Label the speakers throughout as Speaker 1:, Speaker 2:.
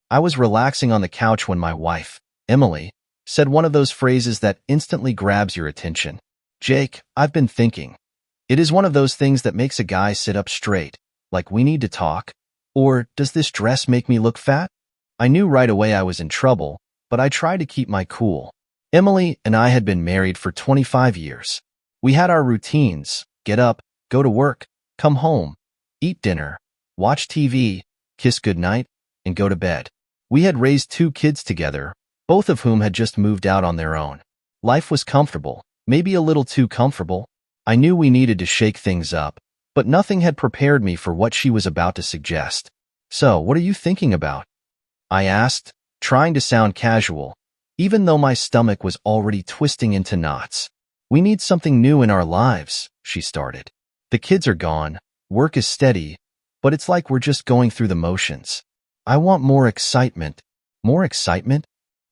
Speaker 1: I was relaxing on the couch when my wife, Emily, said one of those phrases that instantly grabs your attention. Jake, I've been thinking. It is one of those things that makes a guy sit up straight, like we need to talk. Or, does this dress make me look fat? I knew right away I was in trouble, but I tried to keep my cool. Emily and I had been married for 25 years. We had our routines: get up, go to work, come home, eat dinner, watch TV, kiss goodnight, and go to bed. We had raised 2 kids together, both of whom had just moved out on their own. Life was comfortable, maybe a little too comfortable. I knew we needed to shake things up, but nothing had prepared me for what she was about to suggest. So, what are you thinking about? I asked, trying to sound casual, even though my stomach was already twisting into knots. We need something new in our lives, she started. The kids are gone, work is steady, but it's like we're just going through the motions. I want more excitement. More excitement?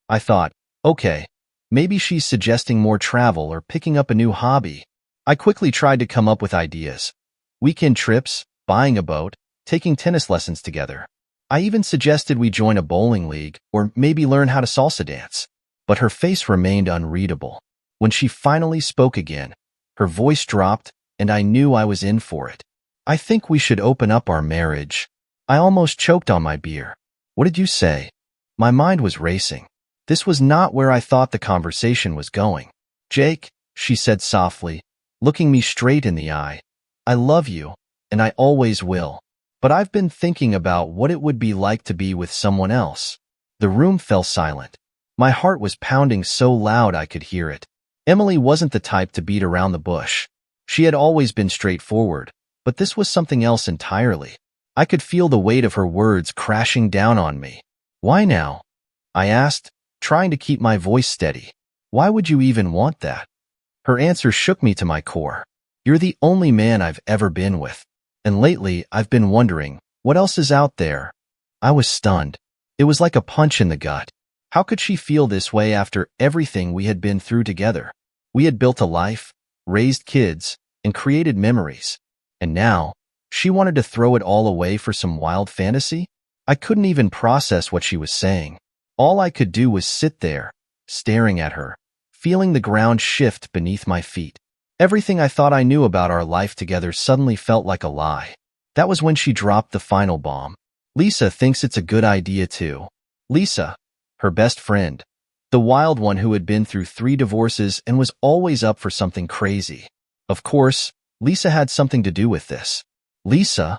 Speaker 1: I thought, okay, maybe she's suggesting more travel or picking up a new hobby. I quickly tried to come up with ideas. Weekend trips, buying a boat, taking tennis lessons together. I even suggested we join a bowling league or maybe learn how to salsa dance. But her face remained unreadable. When she finally spoke again, her voice dropped, and I knew I was in for it. I think we should open up our marriage. I almost choked on my beer. What did you say? My mind was racing. This was not where I thought the conversation was going. Jake, she said softly, looking me straight in the eye, I love you, and I always will. But I've been thinking about what it would be like to be with someone else. The room fell silent. My heart was pounding so loud I could hear it. Emily wasn't the type to beat around the bush. She had always been straightforward, but this was something else entirely. I could feel the weight of her words crashing down on me. Why now? I asked, trying to keep my voice steady. Why would you even want that? Her answer shook me to my core. You're the only man I've ever been with. And lately, I've been wondering, what else is out there? I was stunned. It was like a punch in the gut. How could she feel this way after everything we had been through together? We had built a life, raised kids, and created memories. And now, she wanted to throw it all away for some wild fantasy? I couldn't even process what she was saying. All I could do was sit there, staring at her, feeling the ground shift beneath my feet. Everything I thought I knew about our life together suddenly felt like a lie. That was when she dropped the final bomb. Lisa thinks it's a good idea too. Lisa, her best friend, the wild one who had been through 3 divorces and was always up for something crazy. Of course, Lisa had something to do with this. Lisa?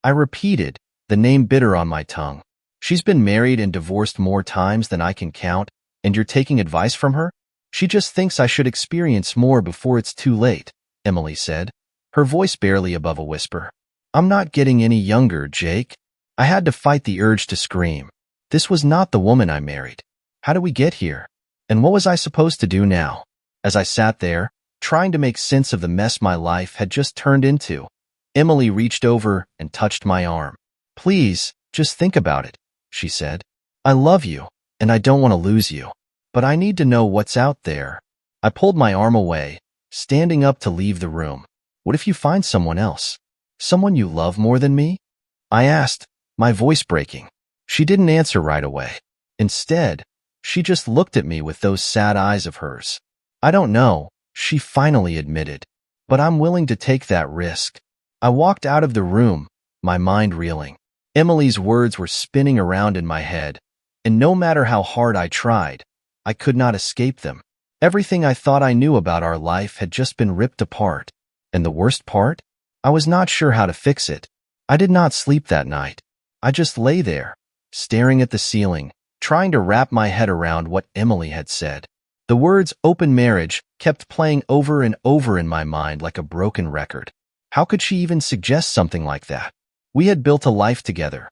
Speaker 1: I repeated, the name bitter on my tongue. She's been married and divorced more times than I can count, and you're taking advice from her? She just thinks I should experience more before it's too late, Emily said, her voice barely above a whisper. I'm not getting any younger, Jake. I had to fight the urge to scream. This was not the woman I married. How did we get here? And what was I supposed to do now? As I sat there, trying to make sense of the mess my life had just turned into, Emily reached over and touched my arm. Please, just think about it, she said. I love you, and I don't want to lose you. But I need to know what's out there. I pulled my arm away, standing up to leave the room. What if you find someone else? Someone you love more than me? I asked, my voice breaking. She didn't answer right away. Instead, she just looked at me with those sad eyes of hers. I don't know, she finally admitted. But I'm willing to take that risk. I walked out of the room, my mind reeling. Emily's words were spinning around in my head, and no matter how hard I tried, I could not escape them. Everything I thought I knew about our life had just been ripped apart. And the worst part? I was not sure how to fix it. I did not sleep that night. I just lay there, staring at the ceiling, trying to wrap my head around what Emily had said. The words open marriage kept playing over and over in my mind like a broken record. How could she even suggest something like that? We had built a life together.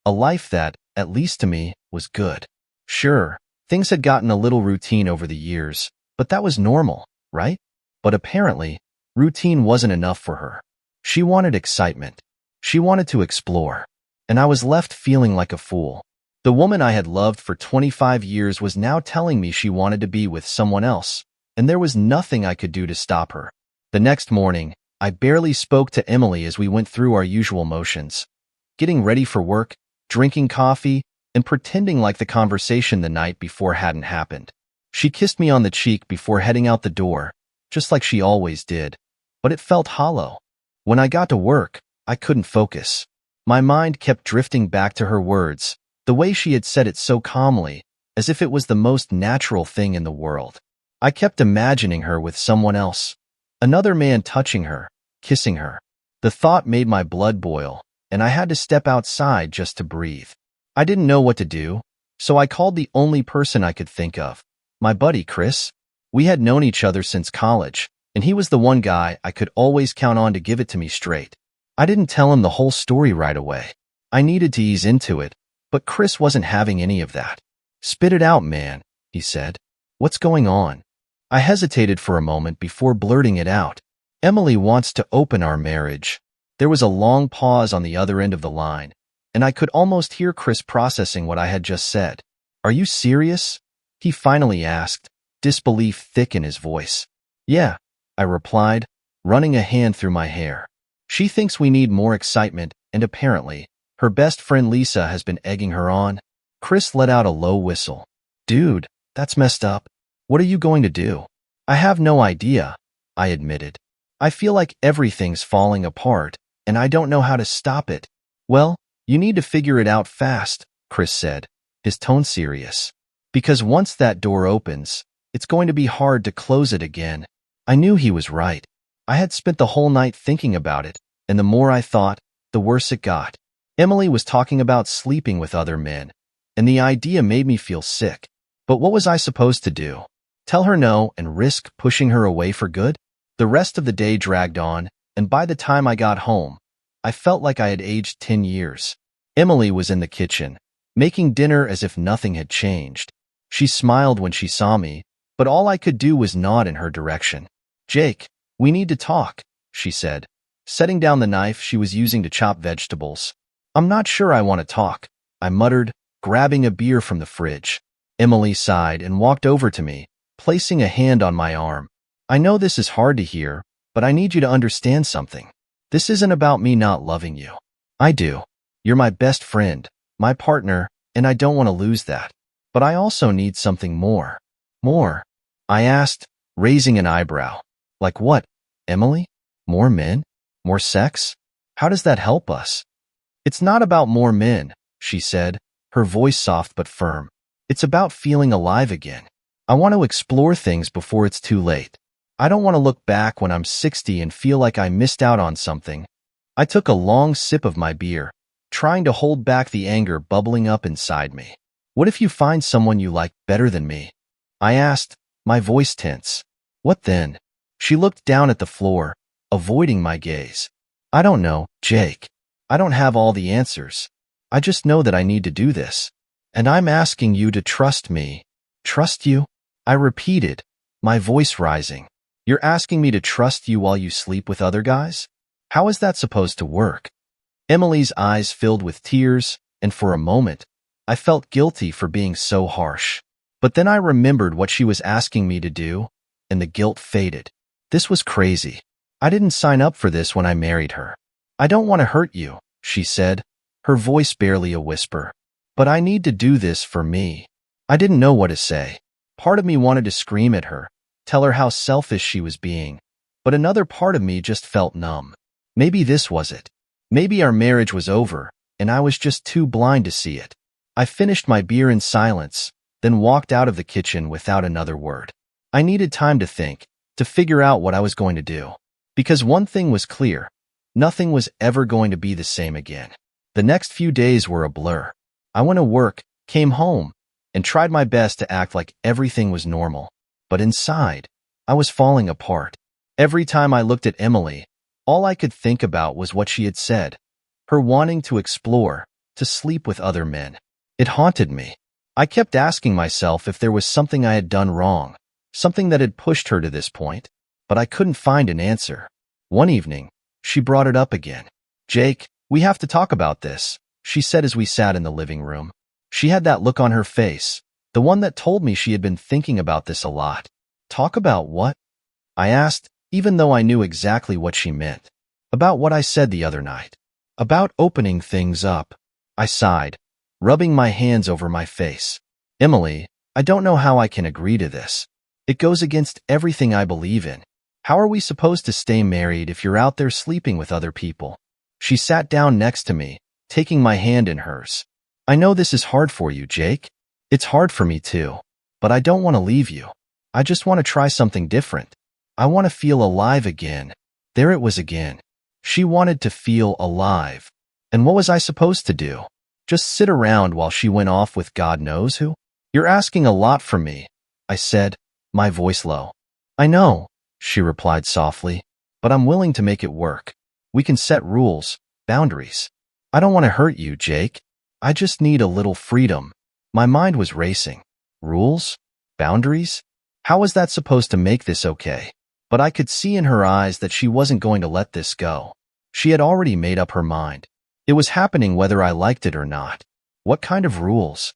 Speaker 1: A life that, at least to me, was good. Sure, things had gotten a little routine over the years, but that was normal, right? But apparently, routine wasn't enough for her. She wanted excitement. She wanted to explore. And I was left feeling like a fool. The woman I had loved for 25 years was now telling me she wanted to be with someone else, and there was nothing I could do to stop her. The next morning, I barely spoke to Emily as we went through our usual motions. Getting ready for work, drinking coffee, and pretending like the conversation the night before hadn't happened. She kissed me on the cheek before heading out the door, just like she always did, but it felt hollow. When I got to work, I couldn't focus. My mind kept drifting back to her words, the way she had said it so calmly, as if it was the most natural thing in the world. I kept imagining her with someone else, another man touching her, kissing her. The thought made my blood boil, and I had to step outside just to breathe. I didn't know what to do, so I called the only person I could think of, my buddy Chris. We had known each other since college, and he was the one guy I could always count on to give it to me straight. I didn't tell him the whole story right away. I needed to ease into it, but Chris wasn't having any of that. "Spit it out, man," he said. "What's going on?" I hesitated for a moment before blurting it out. "Emily wants to open our marriage." There was a long pause on the other end of the line, and I could almost hear Chris processing what I had just said. "Are you serious?" he finally asked, disbelief thick in his voice. "Yeah," I replied, running a hand through my hair. "She thinks we need more excitement, and apparently, her best friend Lisa has been egging her on." Chris let out a low whistle. "Dude, that's messed up. What are you going to do?" "I have no idea," I admitted. "I feel like everything's falling apart, and I don't know how to stop it." "Well, you need to figure it out fast," Chris said, his tone serious. "Because once that door opens, it's going to be hard to close it again." I knew he was right. I had spent the whole night thinking about it, and the more I thought, the worse it got. Emily was talking about sleeping with other men, and the idea made me feel sick. But what was I supposed to do? Tell her no and risk pushing her away for good? The rest of the day dragged on, and by the time I got home, I felt like I had aged 10 years. Emily was in the kitchen, making dinner as if nothing had changed. She smiled when she saw me, but all I could do was nod in her direction. "Jake, we need to talk," she said, setting down the knife she was using to chop vegetables. "I'm not sure I want to talk," I muttered, grabbing a beer from the fridge. Emily sighed and walked over to me, placing a hand on my arm. "I know this is hard to hear, but I need you to understand something. This isn't about me not loving you. I do. You're my best friend, my partner, and I don't want to lose that. But I also need something more." "More?" I asked, raising an eyebrow. "Like what, Emily? More men? More sex? How does that help us?" "It's not about more men," she said, her voice soft but firm. "It's about feeling alive again. I want to explore things before it's too late. I don't want to look back when I'm 60 and feel like I missed out on something." I took a long sip of my beer, trying to hold back the anger bubbling up inside me. "What if you find someone you like better than me?" I asked, my voice tense. "What then?" She looked down at the floor, avoiding my gaze. "I don't know, Jake. I don't have all the answers. I just know that I need to do this. And I'm asking you to trust me." "Trust you?" I repeated, my voice rising. "You're asking me to trust you while you sleep with other guys? How is that supposed to work?" Emily's eyes filled with tears, and for a moment, I felt guilty for being so harsh. But then I remembered what she was asking me to do, and the guilt faded. This was crazy. I didn't sign up for this when I married her. "I don't want to hurt you," she said, her voice barely a whisper. "But I need to do this for me." I didn't know what to say. Part of me wanted to scream at her, tell her how selfish she was being, but another part of me just felt numb. Maybe this was it. Maybe our marriage was over, and I was just too blind to see it. I finished my beer in silence, then walked out of the kitchen without another word. I needed time to think, to figure out what I was going to do. Because one thing was clear, nothing was ever going to be the same again. The next few days were a blur. I went to work, came home, and tried my best to act like everything was normal. But inside, I was falling apart. Every time I looked at Emily, all I could think about was what she had said, her wanting to explore, to sleep with other men. It haunted me. I kept asking myself if there was something I had done wrong, something that had pushed her to this point, but I couldn't find an answer. One evening, she brought it up again. "Jake, we have to talk about this," she said as we sat in the living room. She had that look on her face, the one that told me she had been thinking about this a lot. "Talk about what?" I asked, even though I knew exactly what she meant. "About what I said the other night. About opening things up." I sighed. rubbing my hands over my face. Emily, I don't know how I can agree to this. It goes against everything I believe in. How are we supposed to stay married if you're out there sleeping with other people? She sat down next to me, taking my hand in hers. I know this is hard for you, Jake. It's hard for me too. But I don't want to leave you. I just want to try something different. I want to feel alive again. There it was again. She wanted to feel alive. And what was I supposed to do? Just sit around while she went off with God knows who? You're asking a lot from me, I said, my voice low. I know, she replied softly, but I'm willing to make it work. We can set rules, boundaries. I don't want to hurt you, Jake. I just need a little freedom. My mind was racing. Rules? Boundaries? How was that supposed to make this okay? But I could see in her eyes that she wasn't going to let this go. She had already made up her mind. It was happening whether I liked it or not. What kind of rules?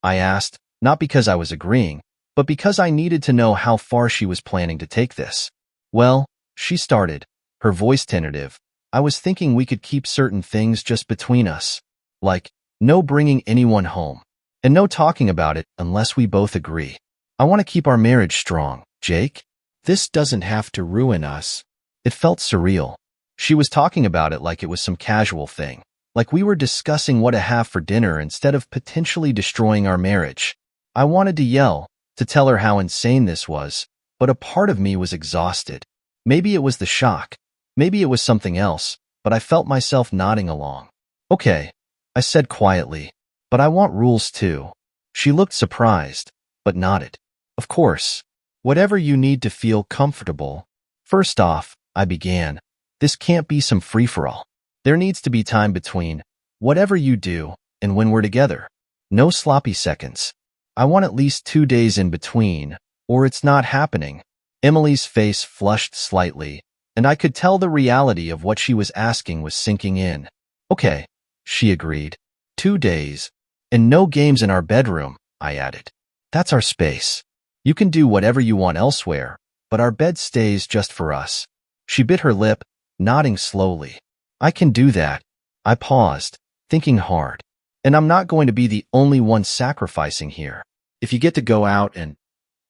Speaker 1: I asked, not because I was agreeing, but because I needed to know how far she was planning to take this. Well, she started, her voice tentative. I was thinking we could keep certain things just between us. Like, no bringing anyone home. And no talking about it unless we both agree. I want to keep our marriage strong, Jake. This doesn't have to ruin us. It felt surreal. She was talking about it like it was some casual thing. Like we were discussing what to have for dinner instead of potentially destroying our marriage. I wanted to yell, to tell her how insane this was, but a part of me was exhausted. Maybe it was the shock. Maybe it was something else, but I felt myself nodding along. Okay, I said quietly, but I want rules too. She looked surprised, but nodded. Of course. Whatever you need to feel comfortable. First off, I began. This can't be some free-for-all. There needs to be time between whatever you do and when we're together. No sloppy seconds. I want at least 2 days in between, or it's not happening. Emily's face flushed slightly, and I could tell the reality of what she was asking was sinking in. Okay, she agreed. 2 days. And no games in our bedroom, I added. That's our space. You can do whatever you want elsewhere, but our bed stays just for us. She bit her lip, nodding slowly. I can do that. I paused, thinking hard. And I'm not going to be the only one sacrificing here. If you get to go out and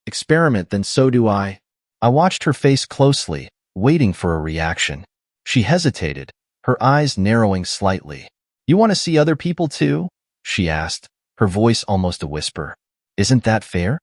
Speaker 1: experiment, then so do I. I watched her face closely, waiting for a reaction. She hesitated, her eyes narrowing slightly. You want to see other people too? She asked, her voice almost a whisper. Isn't that fair?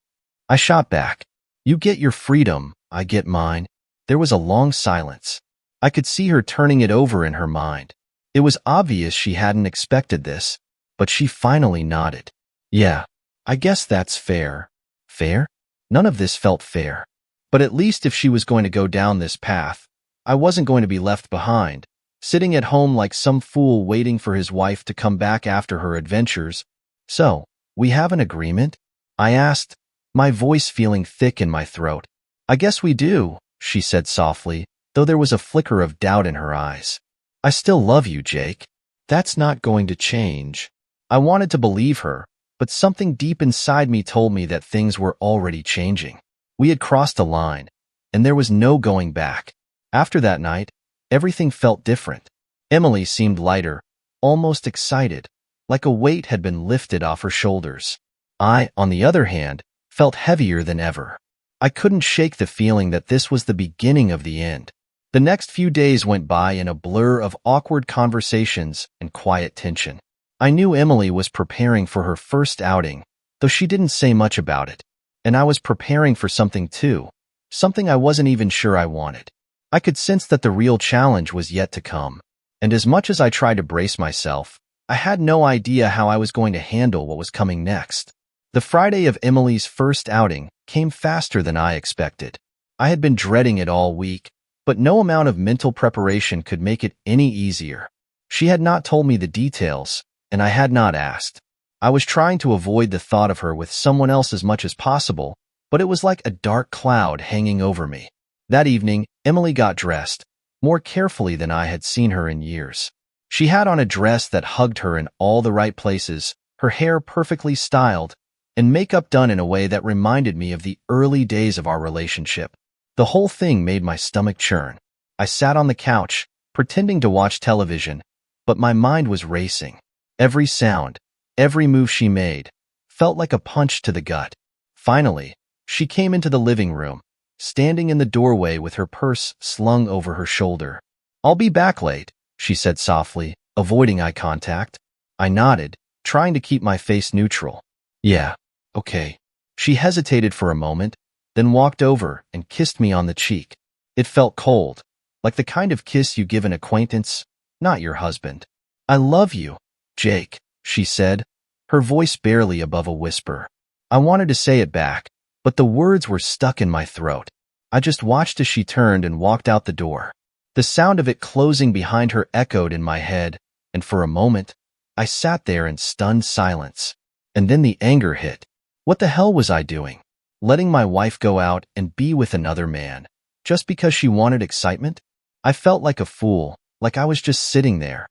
Speaker 1: I shot back. You get your freedom, I get mine. There was a long silence. I could see her turning it over in her mind. It was obvious she hadn't expected this, but she finally nodded. Yeah, I guess that's fair. Fair? None of this felt fair. But at least if she was going to go down this path, I wasn't going to be left behind, sitting at home like some fool waiting for his wife to come back after her adventures. So, we have an agreement? I asked, my voice feeling thick in my throat. I guess we do, she said softly, though there was a flicker of doubt in her eyes. I still love you, Jake. That's not going to change. I wanted to believe her, but something deep inside me told me that things were already changing. We had crossed a line, and there was no going back. After that night, everything felt different. Emily seemed lighter, almost excited, like a weight had been lifted off her shoulders. I, on the other hand, felt heavier than ever. I couldn't shake the feeling that this was the beginning of the end. The next few days went by in a blur of awkward conversations and quiet tension. I knew Emily was preparing for her first outing, though she didn't say much about it. And I was preparing for something too, something I wasn't even sure I wanted. I could sense that the real challenge was yet to come. And as much as I tried to brace myself, I had no idea how I was going to handle what was coming next. The Friday of Emily's first outing came faster than I expected. I had been dreading it all week, but no amount of mental preparation could make it any easier. She had not told me the details, and I had not asked. I was trying to avoid the thought of her with someone else as much as possible, but it was like a dark cloud hanging over me. That evening, Emily got dressed, more carefully than I had seen her in years. She had on a dress that hugged her in all the right places, her hair perfectly styled, and makeup done in a way that reminded me of the early days of our relationship. The whole thing made my stomach churn. I sat on the couch, pretending to watch television, but my mind was racing. Every sound, Every move she made felt like a punch to the gut. Finally, she came into the living room, standing in the doorway with her purse slung over her shoulder. "I'll be back late," she said softly, avoiding eye contact. I nodded, trying to keep my face neutral. "Yeah, okay." She hesitated for a moment, then walked over and kissed me on the cheek. It felt cold, like the kind of kiss you give an acquaintance, not your husband. "I love you, Jake," she said, her voice barely above a whisper. I wanted to say it back, but the words were stuck in my throat. I just watched as she turned and walked out the door. The sound of it closing behind her echoed in my head, and for a moment, I sat there in stunned silence. And then the anger hit. What the hell was I doing? Letting my wife go out and be with another man, just because she wanted excitement? I felt like a fool, like I was just sitting there,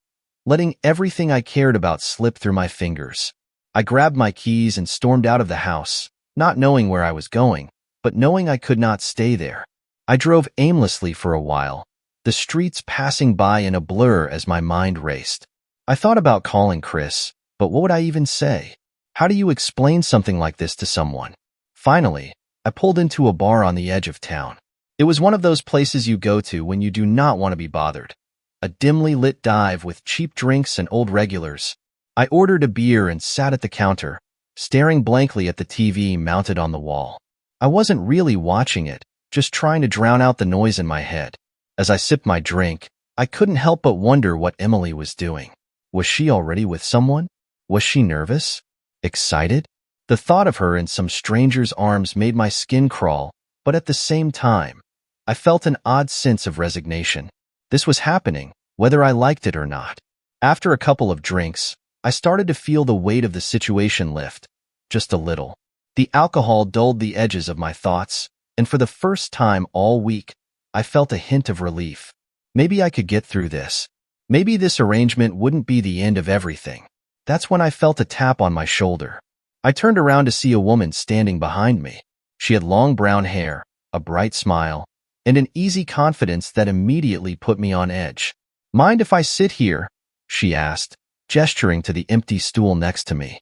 Speaker 1: letting everything I cared about slip through my fingers. I grabbed my keys and stormed out of the house, not knowing where I was going, but knowing I could not stay there. I drove aimlessly for a while, the streets passing by in a blur as my mind raced. I thought about calling Chris, but what would I even say? How do you explain something like this to someone? Finally, I pulled into a bar on the edge of town. It was one of those places you go to when you do not want to be bothered. A dimly lit dive with cheap drinks and old regulars. I ordered a beer and sat at the counter, staring blankly at the TV mounted on the wall. I wasn't really watching it, just trying to drown out the noise in my head. As I sipped my drink, I couldn't help but wonder what Emily was doing. Was she already with someone? Was she nervous? Excited? The thought of her in some stranger's arms made my skin crawl, but at the same time, I felt an odd sense of resignation. This was happening, whether I liked it or not. After a couple of drinks, I started to feel the weight of the situation lift, just a little. The alcohol dulled the edges of my thoughts, and for the first time all week, I felt a hint of relief. Maybe I could get through this. Maybe this arrangement wouldn't be the end of everything. That's when I felt a tap on my shoulder. I turned around to see a woman standing behind me. She had long brown hair, a bright smile, and an easy confidence that immediately put me on edge. "Mind if I sit here?" she asked, gesturing to the empty stool next to me.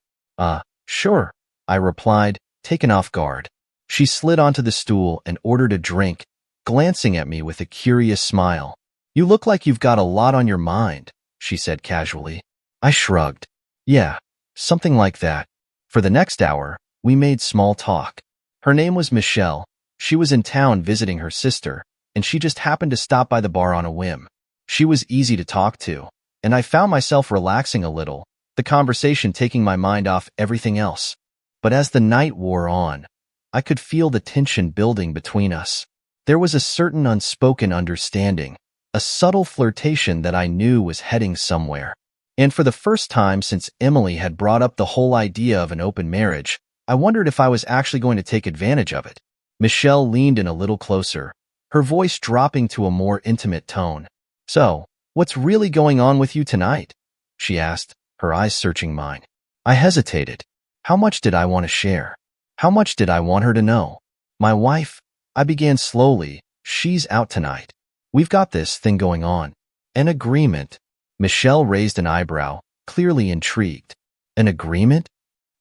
Speaker 1: Sure," I replied, taken off guard. She slid onto the stool and ordered a drink, glancing at me with a curious smile. "You look like you've got a lot on your mind," she said casually. I shrugged. "Yeah, something like that." For the next hour, we made small talk. Her name was Michelle. She was in town visiting her sister, and she just happened to stop by the bar on a whim. She was easy to talk to, and I found myself relaxing a little, the conversation taking my mind off everything else. But as the night wore on, I could feel the tension building between us. There was a certain unspoken understanding, a subtle flirtation that I knew was heading somewhere. And for the first time since Emily had brought up the whole idea of an open marriage, I wondered if I was actually going to take advantage of it. Michelle leaned in a little closer, her voice dropping to a more intimate tone. "So, what's really going on with you tonight?" she asked, her eyes searching mine. I hesitated. How much did I want to share? How much did I want her to know? "My wife," I began slowly, "she's out tonight. We've got this thing going on." "An agreement?" Michelle raised an eyebrow, clearly intrigued. "An agreement?"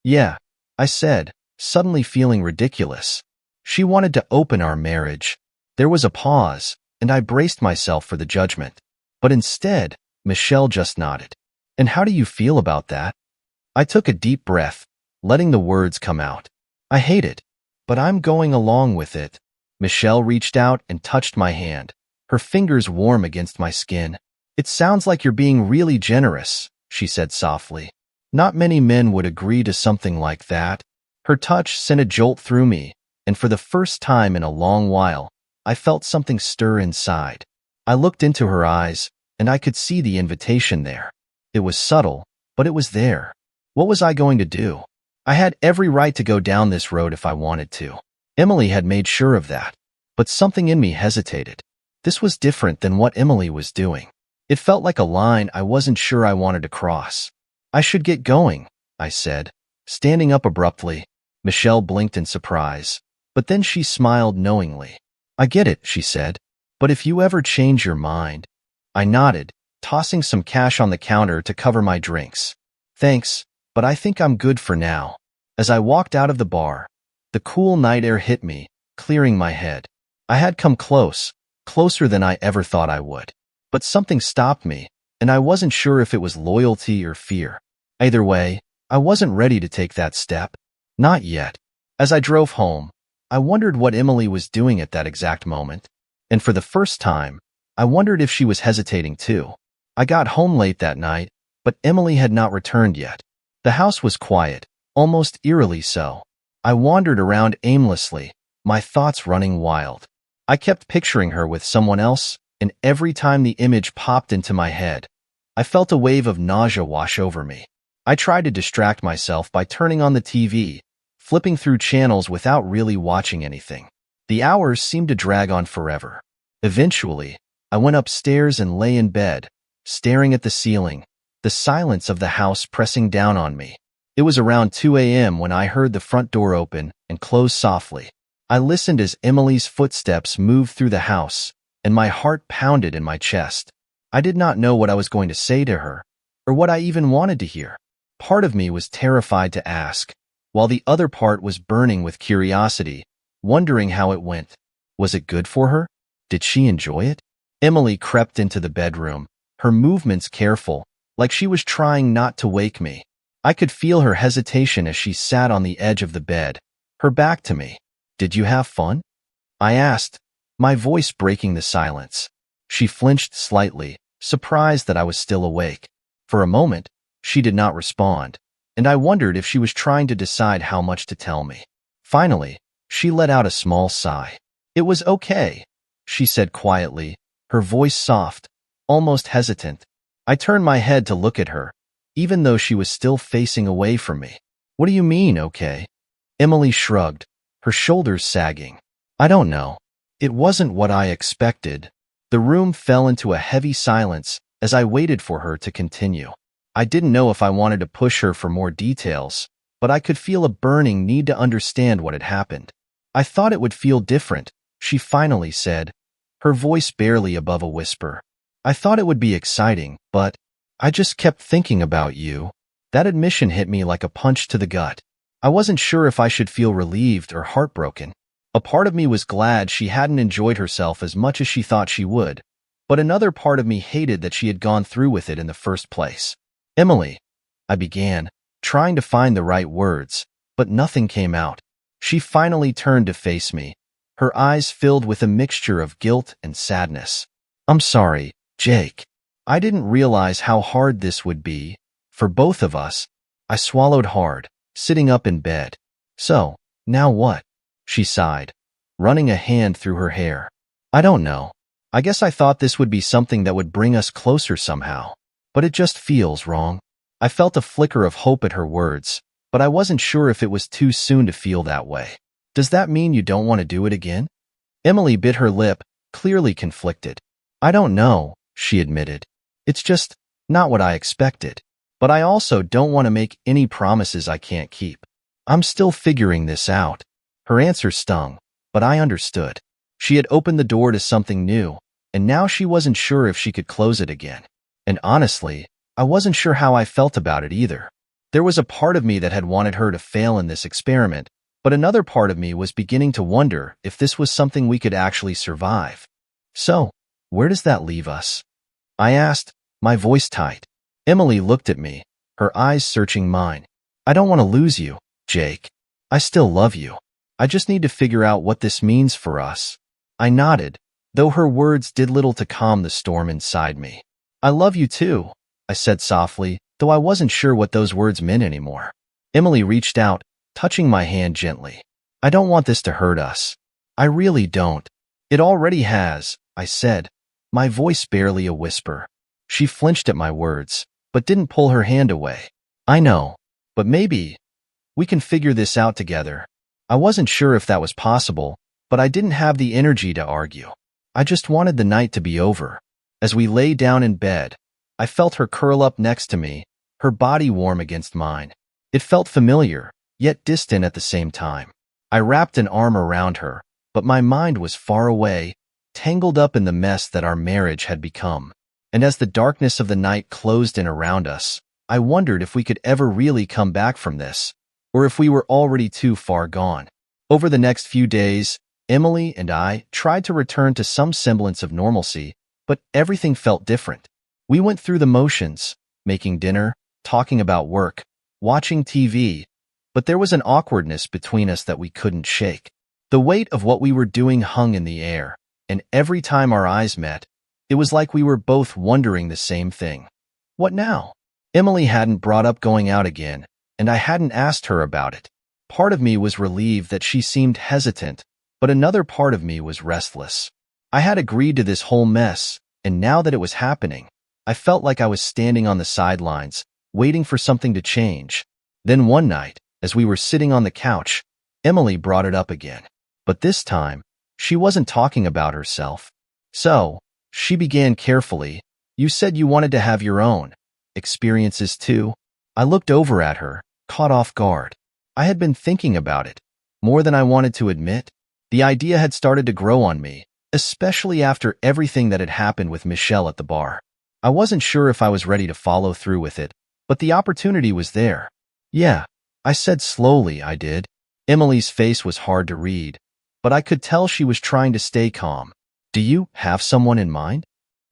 Speaker 1: "Yeah," I said, suddenly feeling ridiculous. She wanted to open our marriage. There was a pause, and I braced myself for the judgment. But instead, Michelle just nodded. "And how do you feel about that?" I took a deep breath, letting the words come out. "I hate it, but I'm going along with it." Michelle reached out and touched my hand, her fingers warm against my skin. "It sounds like you're being really generous," she said softly. "Not many men would agree to something like that." Her touch sent a jolt through me, and for the first time in a long while, I felt something stir inside. I looked into her eyes, and I could see the invitation there. It was subtle, but it was there. What was I going to do? I had every right to go down this road if I wanted to. Emily had made sure of that. But something in me hesitated. This was different than what Emily was doing. It felt like a line I wasn't sure I wanted to cross. "I should get going," I said, standing up abruptly. Michelle blinked in surprise, but then she smiled knowingly. "I get it," she said, "but if you ever change your mind..." I nodded, tossing some cash on the counter to cover my drinks. "Thanks, but I think I'm good for now. As I walked out of the bar, the cool night air hit me, clearing my head. I had come close, closer than I ever thought I would. But something stopped me, and I wasn't sure if it was loyalty or fear. Either way, I wasn't ready to take that step. Not yet. As I drove home, I wondered what Emily was doing at that exact moment. And for the first time, I wondered if she was hesitating too. I got home late that night, but Emily had not returned yet. The house was quiet, almost eerily so. I wandered around aimlessly, my thoughts running wild. I kept picturing her with someone else, and every time the image popped into my head, I felt a wave of nausea wash over me. I tried to distract myself by turning on the TV, flipping through channels without really watching anything. The hours seemed to drag on forever. Eventually, I went upstairs and lay in bed, staring at the ceiling, the silence of the house pressing down on me. It was around 2 a.m. when I heard the front door open and close softly. I listened as Emily's footsteps moved through the house, and my heart pounded in my chest. I did not know what I was going to say to her, or what I even wanted to hear. Part of me was terrified to ask, while the other part was burning with curiosity, wondering how it went. Was it good for her? Did she enjoy it? Emily crept into the bedroom, her movements careful, like she was trying not to wake me. I could feel her hesitation as she sat on the edge of the bed, her back to me. "Did you have fun?" I asked, my voice breaking the silence. She flinched slightly, surprised that I was still awake. For a moment, she did not respond, and I wondered if she was trying to decide how much to tell me. Finally, she let out a small sigh. "It was okay," she said quietly, her voice soft, almost hesitant. I turned my head to look at her, even though she was still facing away from me. "What do you mean, okay?" Emily shrugged, her shoulders sagging. "I don't know. It wasn't what I expected." The room fell into a heavy silence as I waited for her to continue. I didn't know if I wanted to push her for more details, but I could feel a burning need to understand what had happened. "I thought it would feel different," she finally said, her voice barely above a whisper. "I thought it would be exciting, but I just kept thinking about you." That admission hit me like a punch to the gut. I wasn't sure if I should feel relieved or heartbroken. A part of me was glad she hadn't enjoyed herself as much as she thought she would, but another part of me hated that she had gone through with it in the first place. "Emily," I began, trying to find the right words, but nothing came out. She finally turned to face me, her eyes filled with a mixture of guilt and sadness. "I'm sorry, Jake. I didn't realize how hard this would be, for both of us." I swallowed hard, sitting up in bed. "So, now what?" she sighed, running a hand through her hair. "I don't know. I guess I thought this would be something that would bring us closer somehow. But it just feels wrong." I felt a flicker of hope at her words, but I wasn't sure if it was too soon to feel that way. "Does that mean you don't want to do it again?" Emily bit her lip, clearly conflicted. "I don't know," she admitted. "It's just not what I expected. But I also don't want to make any promises I can't keep. I'm still figuring this out." Her answer stung, but I understood. She had opened the door to something new, and now she wasn't sure if she could close it again. And honestly, I wasn't sure how I felt about it either. There was a part of me that had wanted her to fail in this experiment, but another part of me was beginning to wonder if this was something we could actually survive. "So, where does that leave us?" I asked, my voice tight. Emily looked at me, her eyes searching mine. "I don't want to lose you, Jake. I still love you. I just need to figure out what this means for us." I nodded, though her words did little to calm the storm inside me. "I love you too," I said softly, though I wasn't sure what those words meant anymore. Emily reached out, touching my hand gently. "I don't want this to hurt us. I really don't." "It already has," I said, my voice barely a whisper. She flinched at my words, but didn't pull her hand away. "I know, but maybe we can figure this out together." I wasn't sure if that was possible, but I didn't have the energy to argue. I just wanted the night to be over. As we lay down in bed, I felt her curl up next to me, her body warm against mine. It felt familiar, yet distant at the same time. I wrapped an arm around her, but my mind was far away, tangled up in the mess that our marriage had become. And as the darkness of the night closed in around us, I wondered if we could ever really come back from this, or if we were already too far gone. Over the next few days, Emily and I tried to return to some semblance of normalcy, but everything felt different. We went through the motions, making dinner, talking about work, watching TV, but there was an awkwardness between us that we couldn't shake. The weight of what we were doing hung in the air, and every time our eyes met, it was like we were both wondering the same thing. What now? Emily hadn't brought up going out again, and I hadn't asked her about it. Part of me was relieved that she seemed hesitant, but another part of me was restless. I had agreed to this whole mess, and now that it was happening, I felt like I was standing on the sidelines, waiting for something to change. Then one night, as we were sitting on the couch, Emily brought it up again. But this time, she wasn't talking about herself. So, she began carefully, "You said you wanted to have your own experiences too." I looked over at her, caught off guard. I had been thinking about it, more than I wanted to admit. The idea had started to grow on me, especially after everything that had happened with Michelle at the bar. I wasn't sure if I was ready to follow through with it, but the opportunity was there. "Yeah," I said slowly. I did. Emily's face was hard to read, but I could tell she was trying to stay calm. "Do you have someone in mind?"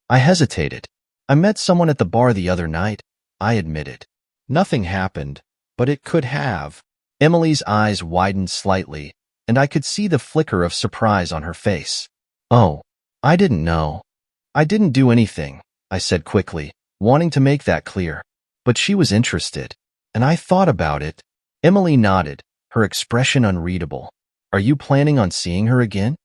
Speaker 1: I hesitated. "I met someone at the bar the other night," I admitted. "Nothing happened, but it could have." Emily's eyes widened slightly, and I could see the flicker of surprise on her face. "Oh, I didn't know." "I didn't do anything," I said quickly, wanting to make that clear. But she was interested, and I thought about it. Emily nodded, her expression unreadable. "Are you planning on seeing her again?"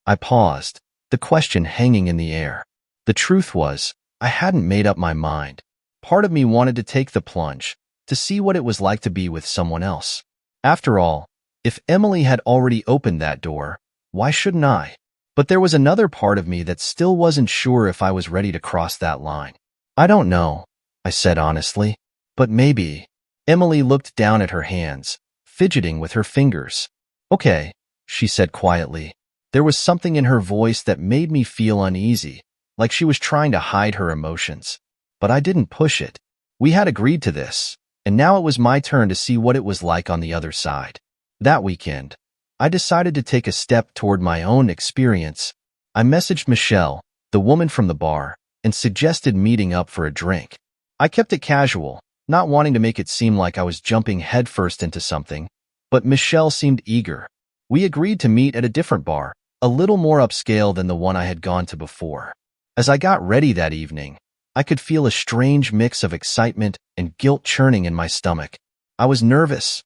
Speaker 1: I paused, the question hanging in the air. The truth was, I hadn't made up my mind. Part of me wanted to take the plunge, to see what it was like to be with someone else. After all, if Emily had already opened that door, why shouldn't I? But there was another part of me that still wasn't sure if I was ready to cross that line. "I don't know," I said honestly, "but maybe." Emily looked down at her hands, fidgeting with her fingers. "Okay," she said quietly. There was something in her voice that made me feel uneasy, like she was trying to hide her emotions. But I didn't push it. We had agreed to this, and now it was my turn to see what it was like on the other side. That weekend, I decided to take a step toward my own experience. I messaged Michelle, the woman from the bar, and suggested meeting up for a drink. I kept it casual, not wanting to make it seem like I was jumping headfirst into something, but Michelle seemed eager. We agreed to meet at a different bar, a little more upscale than the one I had gone to before. As I got ready that evening, I could feel a strange mix of excitement and guilt churning in my stomach. I was nervous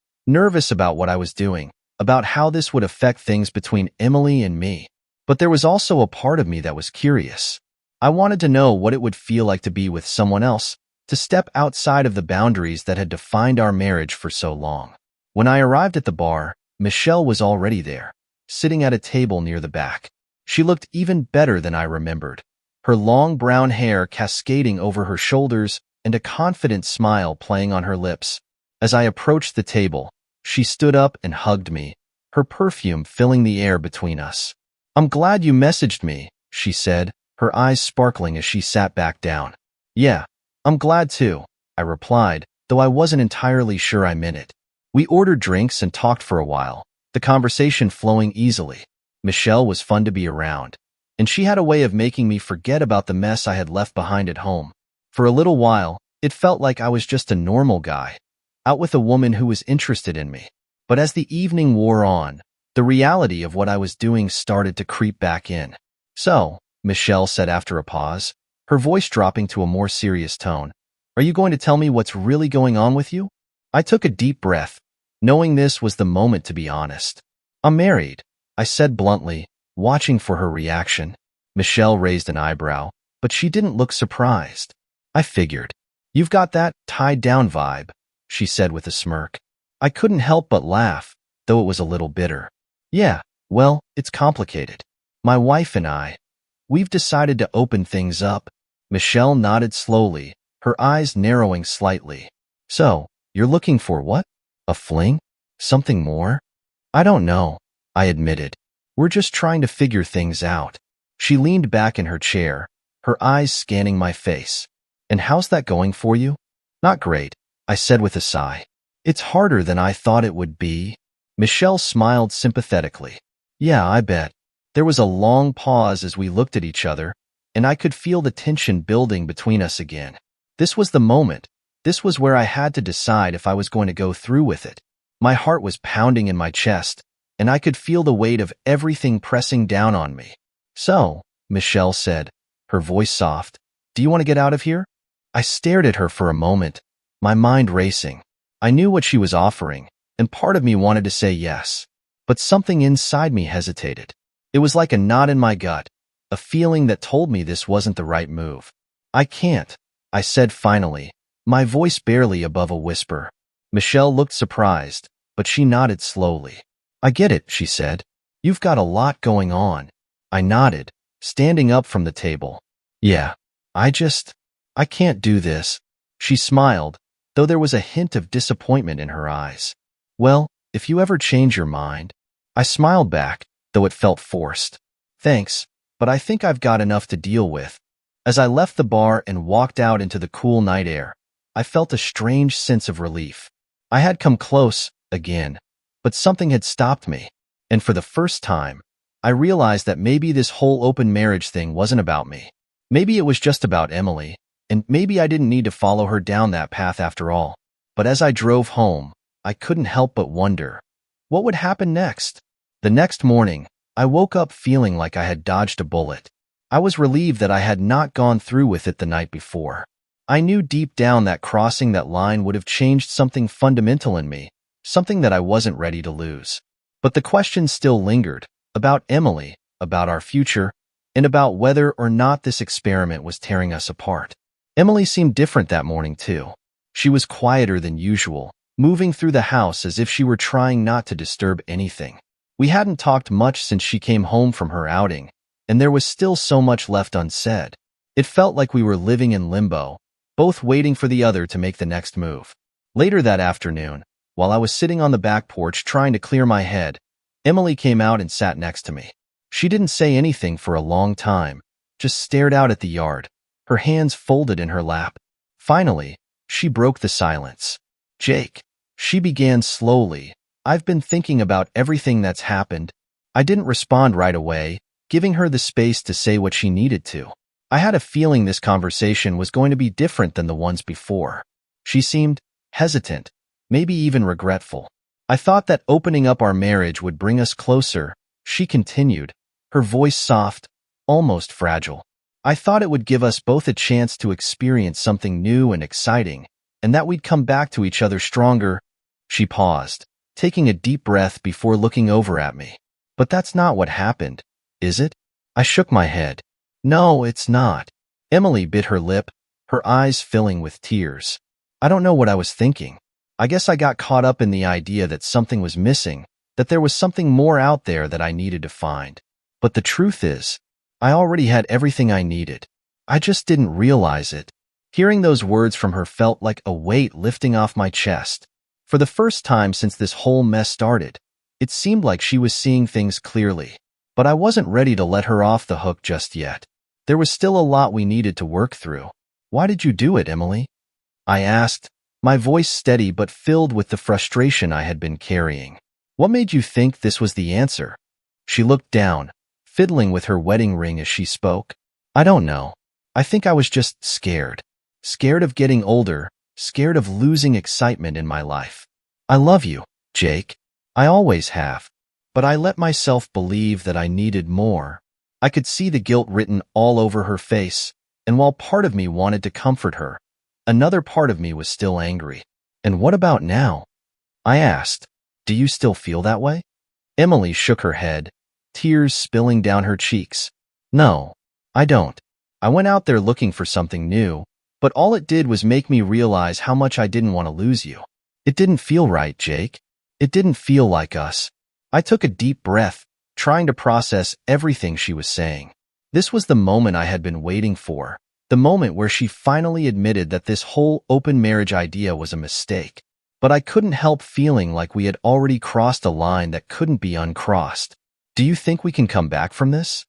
Speaker 1: about what I was doing, about how this would affect things between Emily and me. But there was also a part of me that was curious. I wanted to know what it would feel like to be with someone else, to step outside of the boundaries that had defined our marriage for so long. When I arrived at the bar, Michelle was already there, sitting at a table near the back. She looked even better than I remembered, her long brown hair cascading over her shoulders and a confident smile playing on her lips. As I approached the table, she stood up and hugged me, her perfume filling the air between us. "I'm glad you messaged me," she said, her eyes sparkling as she sat back down. "Yeah, I'm glad too," I replied, though I wasn't entirely sure I meant it. We ordered drinks and talked for a while, the conversation flowing easily. Michelle was fun to be around, and she had a way of making me forget about the mess I had left behind at home. For a little while, it felt like I was just a normal guy, out with a woman who was interested in me. But as the evening wore on, the reality of what I was doing started to creep back in. "So," Michelle said after a pause, her voice dropping to a more serious tone, "are you going to tell me what's really going on with you?" I took a deep breath, knowing this was the moment to be honest. "I'm married," I said bluntly, watching for her reaction. Michelle raised an eyebrow, but she didn't look surprised. "I figured. You've got that tied-down vibe," she said with a smirk. I couldn't help but laugh, though it was a little bitter. "Yeah, well, it's complicated. My wife and we've decided to open things up." Michelle nodded slowly, her eyes narrowing slightly. "So, you're looking for what? A fling? Something more?" "I don't know," I admitted. "We're just trying to figure things out." She leaned back in her chair, her eyes scanning my face. "And how's that going for you?" "Not great," I said with a sigh. It's harder than I thought it would be. Michelle smiled sympathetically. Yeah, I bet. There was a long pause as we looked at each other, and I could feel the tension building between us again. This was the moment. This was where I had to decide if I was going to go through with it. My heart was pounding in my chest, and I could feel the weight of everything pressing down on me. So, Michelle said, her voice soft, do you want to get out of here? I stared at her for a moment, my mind racing. I knew what she was offering, and part of me wanted to say yes. But something inside me hesitated. It was like a knot in my gut, a feeling that told me this wasn't the right move. I can't, I said finally, my voice barely above a whisper. Michelle looked surprised, but she nodded slowly. I get it, she said. You've got a lot going on. I nodded, standing up from the table. Yeah, I can't do this. She smiled, though there was a hint of disappointment in her eyes. Well, if you ever change your mind. I smiled back, though it felt forced. Thanks, but I think I've got enough to deal with. As I left the bar and walked out into the cool night air, I felt a strange sense of relief. I had come close, again, but something had stopped me, and for the first time, I realized that maybe this whole open marriage thing wasn't about me. Maybe it was just about Emily, and maybe I didn't need to follow her down that path after all. But as I drove home, I couldn't help but wonder, what would happen next? The next morning, I woke up feeling like I had dodged a bullet. I was relieved that I had not gone through with it the night before. I knew deep down that crossing that line would have changed something fundamental in me, something that I wasn't ready to lose. But the questions still lingered, about Emily, about our future, and about whether or not this experiment was tearing us apart. Emily seemed different that morning, too. She was quieter than usual, moving through the house as if she were trying not to disturb anything. We hadn't talked much since she came home from her outing, and there was still so much left unsaid. It felt like we were living in limbo, both waiting for the other to make the next move. Later that afternoon, while I was sitting on the back porch trying to clear my head, Emily came out and sat next to me. She didn't say anything for a long time, just stared out at the yard, her hands folded in her lap. Finally, she broke the silence. Jake, she began slowly, I've been thinking about everything that's happened. I didn't respond right away, giving her the space to say what she needed to. I had a feeling this conversation was going to be different than the ones before. She seemed hesitant, maybe even regretful. I thought that opening up our marriage would bring us closer, she continued, her voice soft, almost fragile. I thought it would give us both a chance to experience something new and exciting, and that we'd come back to each other stronger. She paused, taking a deep breath before looking over at me. But that's not what happened, is it? I shook my head. No, it's not. Emily bit her lip, her eyes filling with tears. I don't know what I was thinking. I guess I got caught up in the idea that something was missing, that there was something more out there that I needed to find. But the truth is, I already had everything I needed. I just didn't realize it. Hearing those words from her felt like a weight lifting off my chest. For the first time since this whole mess started, it seemed like she was seeing things clearly. But I wasn't ready to let her off the hook just yet. There was still a lot we needed to work through. Why did you do it, Emily? I asked, my voice steady but filled with the frustration I had been carrying. What made you think this was the answer? She looked down, fiddling with her wedding ring as she spoke. I don't know. I think I was just scared. Scared of getting older, scared of losing excitement in my life. I love you, Jake. I always have. But I let myself believe that I needed more. I could see the guilt written all over her face, and while part of me wanted to comfort her, another part of me was still angry. And what about now? I asked. Do you still feel that way? Emily shook her head, tears spilling down her cheeks. No, I don't. I went out there looking for something new, but all it did was make me realize how much I didn't want to lose you. It didn't feel right, Jake. It didn't feel like us. I took a deep breath, trying to process everything she was saying. This was the moment I had been waiting for, the moment where she finally admitted that this whole open marriage idea was a mistake. But I couldn't help feeling like we had already crossed a line that couldn't be uncrossed. Do you think we can come back from this?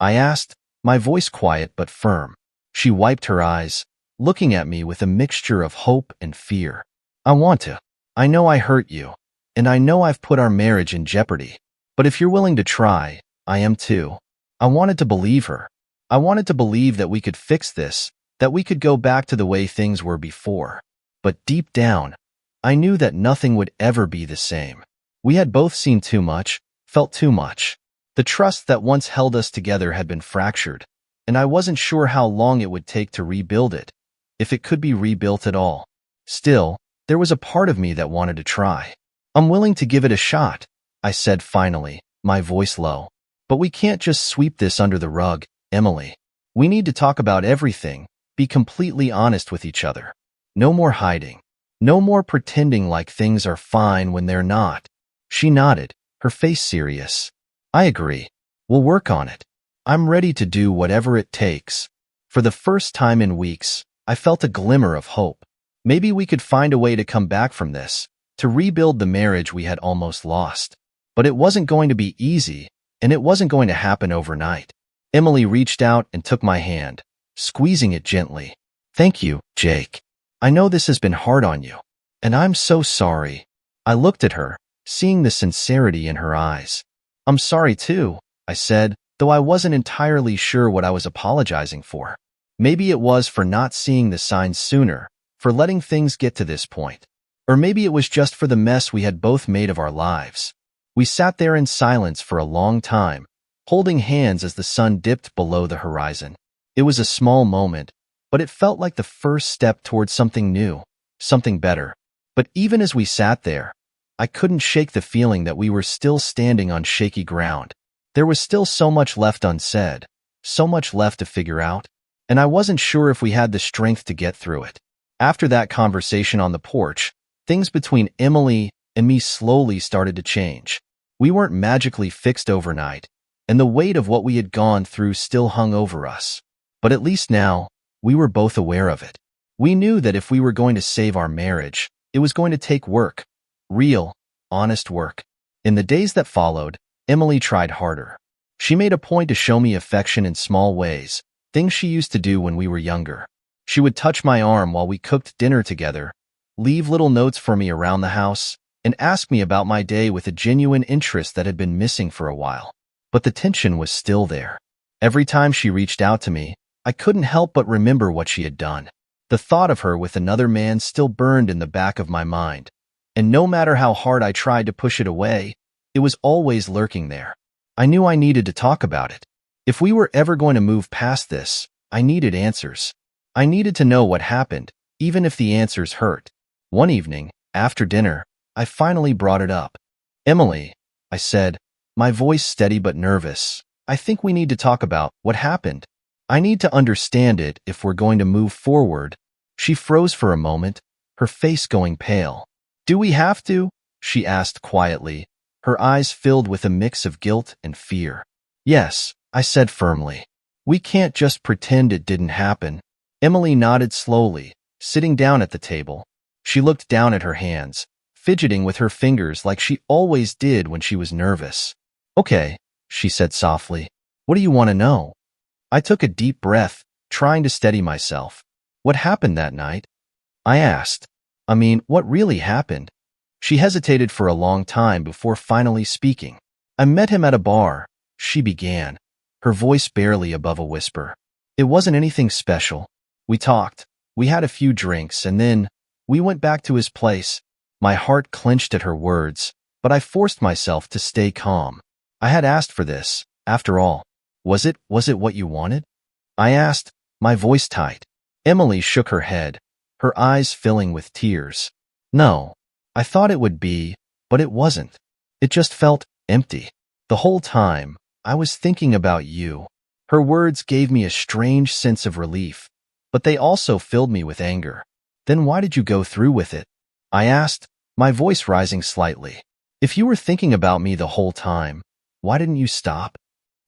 Speaker 1: I asked, my voice quiet but firm. She wiped her eyes, looking at me with a mixture of hope and fear. I want to. I know I hurt you, and I know I've put our marriage in jeopardy. But if you're willing to try, I am too. I wanted to believe her. I wanted to believe that we could fix this, that we could go back to the way things were before. But deep down, I knew that nothing would ever be the same. We had both seen too much, felt too much. The trust that once held us together had been fractured, and I wasn't sure how long it would take to rebuild it, if it could be rebuilt at all. Still, there was a part of me that wanted to try. I'm willing to give it a shot, I said finally, my voice low. But we can't just sweep this under the rug, Emily. We need to talk about everything, be completely honest with each other. No more hiding. No more pretending like things are fine when they're not. She nodded, her face serious. I agree. We'll work on it. I'm ready to do whatever it takes. For the first time in weeks, I felt a glimmer of hope. Maybe we could find a way to come back from this, to rebuild the marriage we had almost lost. But it wasn't going to be easy, and it wasn't going to happen overnight. Emily reached out and took my hand, squeezing it gently. Thank you, Jake. I know this has been hard on you, and I'm so sorry. I looked at her, seeing the sincerity in her eyes. I'm sorry too, I said, though I wasn't entirely sure what I was apologizing for. Maybe it was for not seeing the signs sooner, for letting things get to this point. Or maybe it was just for the mess we had both made of our lives. We sat there in silence for a long time, holding hands as the sun dipped below the horizon. It was a small moment, but it felt like the first step towards something new, something better. But even as we sat there, I couldn't shake the feeling that we were still standing on shaky ground. There was still so much left unsaid, so much left to figure out, and I wasn't sure if we had the strength to get through it. After that conversation on the porch, things between Emily and me slowly started to change. We weren't magically fixed overnight, and the weight of what we had gone through still hung over us. But at least now, we were both aware of it. We knew that if we were going to save our marriage, it was going to take work. Real, honest work. In the days that followed, Emily tried harder. She made a point to show me affection in small ways, things she used to do when we were younger. She would touch my arm while we cooked dinner together, leave little notes for me around the house, and ask me about my day with a genuine interest that had been missing for a while. But the tension was still there. Every time she reached out to me, I couldn't help but remember what she had done. The thought of her with another man still burned in the back of my mind. And no matter how hard I tried to push it away, it was always lurking there. I knew I needed to talk about it. If we were ever going to move past this, I needed answers. I needed to know what happened, even if the answers hurt. One evening, after dinner, I finally brought it up. Emily, I said, my voice steady but nervous, I think we need to talk about what happened. I need to understand it if we're going to move forward. She froze for a moment, her face going pale. Do we have to? She asked quietly, her eyes filled with a mix of guilt and fear. Yes, I said firmly. We can't just pretend it didn't happen. Emily nodded slowly, sitting down at the table. She looked down at her hands, fidgeting with her fingers like she always did when she was nervous. Okay, she said softly. What do you want to know? I took a deep breath, trying to steady myself. What happened that night? I asked. What really happened? She hesitated for a long time before finally speaking. I met him at a bar, she began, her voice barely above a whisper. It wasn't anything special. We talked, we had a few drinks, and then we went back to his place. My heart clenched at her words, but I forced myself to stay calm. I had asked for this, after all. Was it what you wanted? I asked, my voice tight. Emily shook her head, her eyes filling with tears. No, I thought it would be, but it wasn't. It just felt empty. The whole time, I was thinking about you. Her words gave me a strange sense of relief, but they also filled me with anger. Then why did you go through with it? I asked, my voice rising slightly. If you were thinking about me the whole time, why didn't you stop?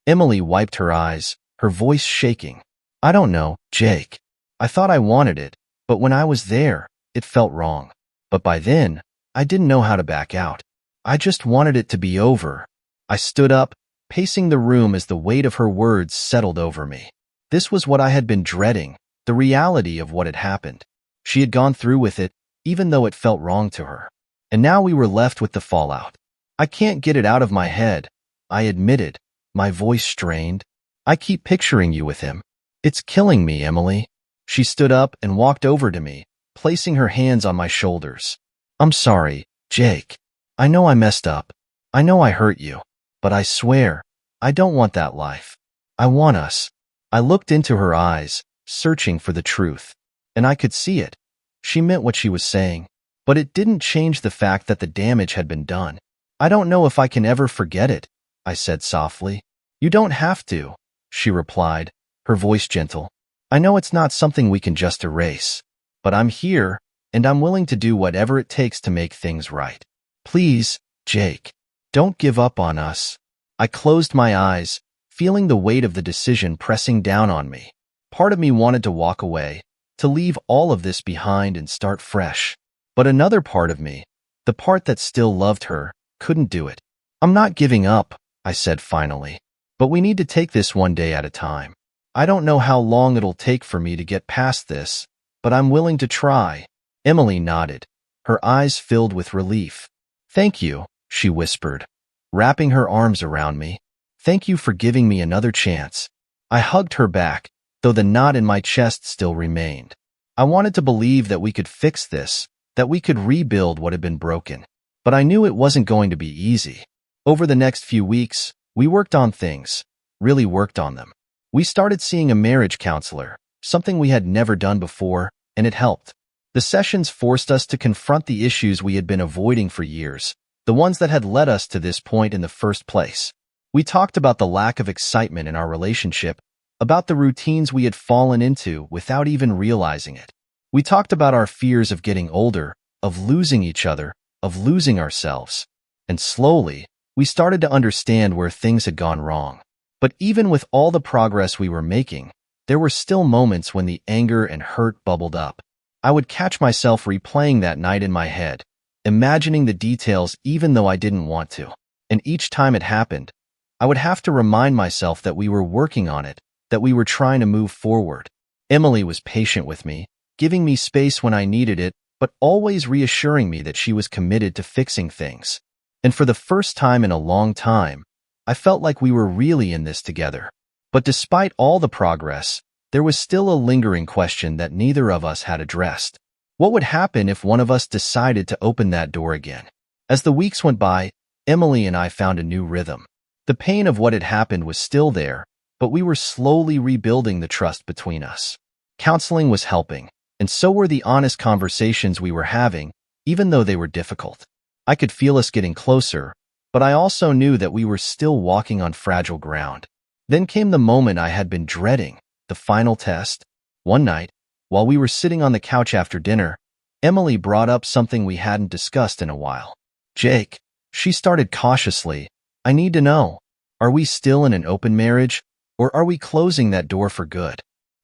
Speaker 1: Emily wiped her eyes, her voice shaking. I don't know, Jake. I thought I wanted it, but when I was there, it felt wrong. But by then, I didn't know how to back out. I just wanted it to be over. I stood up, pacing the room as the weight of her words settled over me. This was what I had been dreading, the reality of what had happened. She had gone through with it, even though it felt wrong to her. And now we were left with the fallout. I can't get it out of my head, I admitted, my voice strained. I keep picturing you with him. It's killing me, Emily. She stood up and walked over to me, placing her hands on my shoulders. I'm sorry, Jake. I know I messed up. I know I hurt you. But I swear, I don't want that life. I want us. I looked into her eyes, searching for the truth. And I could see it. She meant what she was saying. But it didn't change the fact that the damage had been done. I don't know if I can ever forget it, I said softly. You don't have to, she replied, her voice gentle. I know it's not something we can just erase. But I'm here, and I'm willing to do whatever it takes to make things right. Please, Jake, don't give up on us. I closed my eyes, feeling the weight of the decision pressing down on me. Part of me wanted to walk away, to leave all of this behind and start fresh. But another part of me, the part that still loved her, couldn't do it. I'm not giving up, I said finally. But we need to take this one day at a time. I don't know how long it'll take for me to get past this, but I'm willing to try. Emily nodded, her eyes filled with relief. Thank you, she whispered, wrapping her arms around me. Thank you for giving me another chance. I hugged her back, though the knot in my chest still remained. I wanted to believe that we could fix this, that we could rebuild what had been broken. But I knew it wasn't going to be easy. Over the next few weeks, we worked on things, really worked on them. We started seeing a marriage counselor, something we had never done before, and it helped. The sessions forced us to confront the issues we had been avoiding for years, the ones that had led us to this point in the first place. We talked about the lack of excitement in our relationship, about the routines we had fallen into without even realizing it. We talked about our fears of getting older, of losing each other, of losing ourselves. And slowly, we started to understand where things had gone wrong. But even with all the progress we were making, there were still moments when the anger and hurt bubbled up. I would catch myself replaying that night in my head, imagining the details even though I didn't want to. And each time it happened, I would have to remind myself that we were working on it, that we were trying to move forward. Emily was patient with me, giving me space when I needed it, but always reassuring me that she was committed to fixing things. And for the first time in a long time, I felt like we were really in this together. But despite all the progress, there was still a lingering question that neither of us had addressed. What would happen if one of us decided to open that door again? As the weeks went by, Emily and I found a new rhythm. The pain of what had happened was still there, but we were slowly rebuilding the trust between us. Counseling was helping, and so were the honest conversations we were having, even though they were difficult. I could feel us getting closer, but I also knew that we were still walking on fragile ground. Then came the moment I had been dreading, the final test. One night, while we were sitting on the couch after dinner, Emily brought up something we hadn't discussed in a while. Jake, she started cautiously, I need to know, are we still in an open marriage, or are we closing that door for good?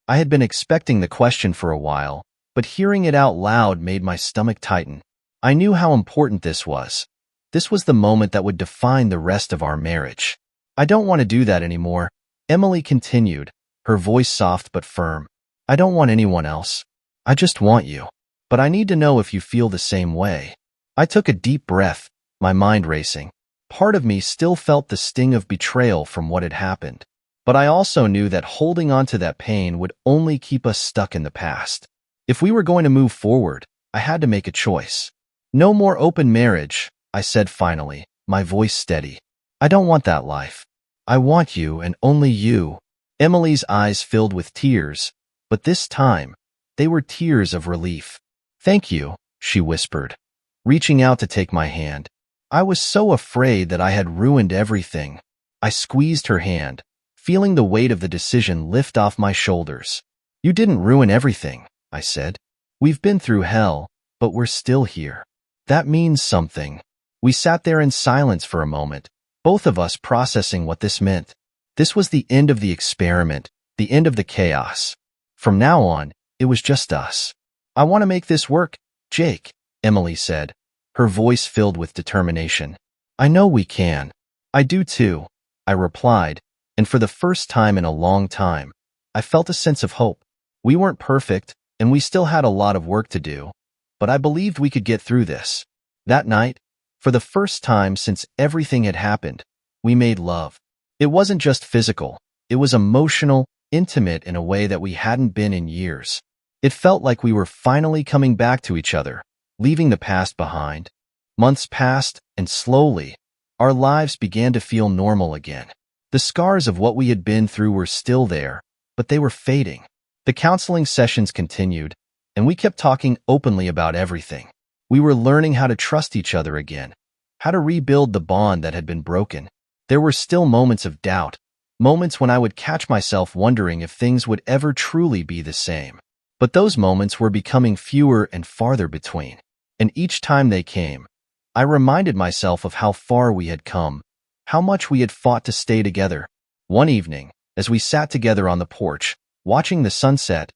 Speaker 1: I had been expecting the question for a while, but hearing it out loud made my stomach tighten. I knew how important this was. This was the moment that would define the rest of our marriage. I don't want to do that anymore, Emily continued, her voice soft but firm. I don't want anyone else. I just want you. But I need to know if you feel the same way. I took a deep breath, my mind racing. Part of me still felt the sting of betrayal from what had happened. But I also knew that holding on to that pain would only keep us stuck in the past. If we were going to move forward, I had to make a choice. No more open marriage, I said finally, my voice steady. I don't want that life. I want you and only you. Emily's eyes filled with tears, but this time, they were tears of relief. Thank you, she whispered, reaching out to take my hand. I was so afraid that I had ruined everything. I squeezed her hand, feeling the weight of the decision lift off my shoulders. You didn't ruin everything, I said. We've been through hell, but we're still here. That means something. We sat there in silence for a moment, both of us processing what this meant. This was the end of the experiment, the end of the chaos. From now on, it was just us. I want to make this work, Jake, Emily said, her voice filled with determination. I know we can. I do too, I replied, and for the first time in a long time, I felt a sense of hope. We weren't perfect, and we still had a lot of work to do, but I believed we could get through this. That night, for the first time since everything had happened, we made love. It wasn't just physical. It was emotional, intimate in a way that we hadn't been in years. It felt like we were finally coming back to each other, leaving the past behind. Months passed, and slowly, our lives began to feel normal again. The scars of what we had been through were still there, but they were fading. The counseling sessions continued, and we kept talking openly about everything. We were learning how to trust each other again, how to rebuild the bond that had been broken. There were still moments of doubt, moments when I would catch myself wondering if things would ever truly be the same. But those moments were becoming fewer and farther between, and each time they came, I reminded myself of how far we had come, how much we had fought to stay together. One evening, as we sat together on the porch, watching the sunset,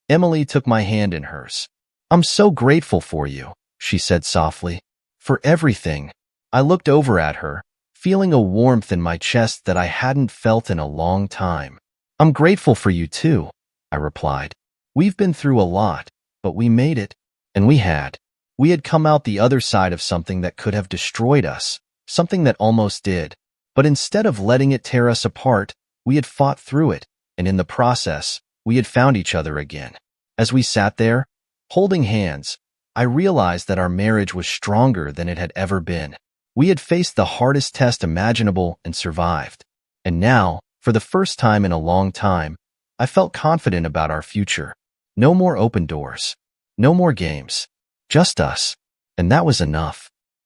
Speaker 1: Emily took my hand in hers. "I'm so grateful for you," she said softly. "For everything." I looked over at her, feeling a warmth in my chest that I hadn't felt in a long time. "I'm grateful for you too," I replied. "We've been through a lot, but we made it." And we had. We had come out the other side of something that could have destroyed us, something that almost did. But instead of letting it tear us apart, we had fought through it, and in the process, we had found each other again. As we sat there, holding hands, I realized that our marriage was stronger than it had ever been. We had faced the hardest test imaginable and survived. And now, for the first time in a long time, I felt confident about our future. No more open doors. No more games. Just us. And that was enough.